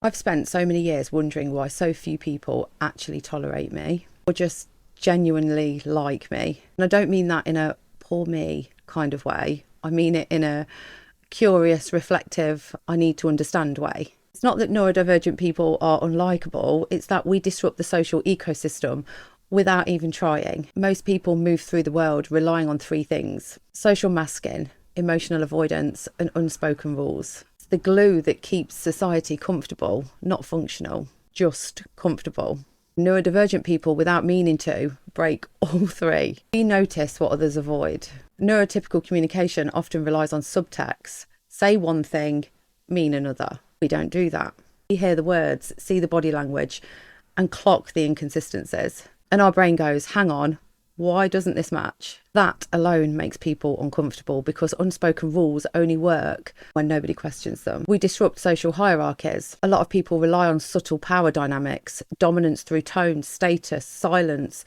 I've spent so many years wondering why so few people actually tolerate me or just genuinely like me. And I don't mean that in a poor me kind of way. I mean it in a curious, reflective, I need to understand way. It's not that neurodivergent people are unlikable, it's that we disrupt the social ecosystem without even trying. Most people move through the world relying on three things: social masking, emotional avoidance, and unspoken rules. It's the glue that keeps society comfortable, not functional, just comfortable. Neurodivergent people, without meaning to, break all three. We notice what others avoid. Neurotypical communication often relies on subtext. Say one thing, mean another. We don't do that. We hear the words, see the body language, and clock the inconsistencies. And our brain goes, hang on, why doesn't this match? That alone makes people uncomfortable because unspoken rules only work when nobody questions them. We disrupt social hierarchies. A lot of people rely on subtle power dynamics, dominance through tone, status, silence,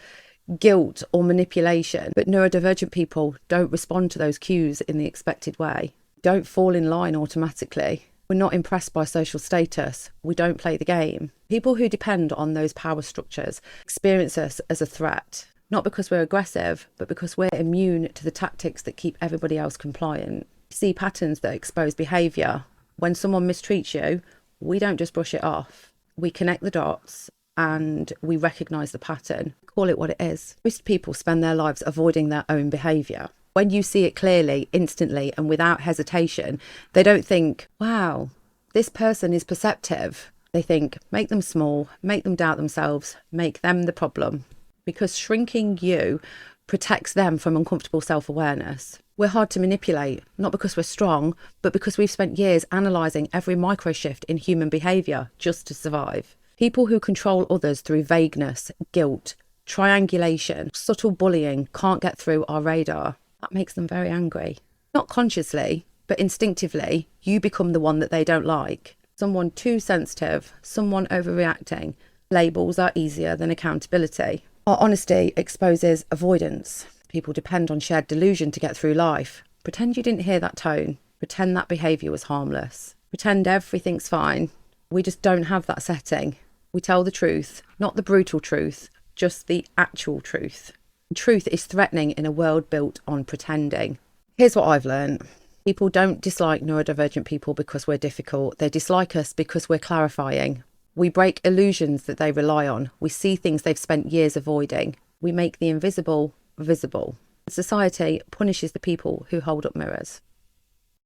guilt, or manipulation. But neurodivergent people don't respond to those cues in the expected way. Don't fall in line automatically. We're not impressed by social status. We don't play the game. People who depend on those power structures experience us as a threat. Not because we're aggressive, but because we're immune to the tactics that keep everybody else compliant. We see patterns that expose behaviour. When someone mistreats you, we don't just brush it off. We connect the dots and we recognise the pattern. Call it what it is. Most people spend their lives avoiding their own behaviour. When you see it clearly, instantly, and without hesitation, they don't think, wow, this person is perceptive. They think, make them small, make them doubt themselves, make them the problem. Because shrinking you protects them from uncomfortable self-awareness. We're hard to manipulate, not because we're strong, but because we've spent years analysing every micro shift in human behaviour just to survive. People who control others through vagueness, guilt, triangulation, subtle bullying can't get through our radar. That makes them very angry. Not consciously, but instinctively, you become the one that they don't like. Someone too sensitive, someone overreacting. Labels are easier than accountability. Our honesty exposes avoidance. People depend on shared delusion to get through life. Pretend you didn't hear that tone. Pretend that behaviour was harmless. Pretend everything's fine. We just don't have that setting. We tell the truth, not the brutal truth, just the actual truth. Truth is threatening in a world built on pretending. Here's what I've learned. People don't dislike neurodivergent people because we're difficult. They dislike us because we're clarifying. We break illusions that they rely on. We see things they've spent years avoiding. We make the invisible visible. Society punishes the people who hold up mirrors.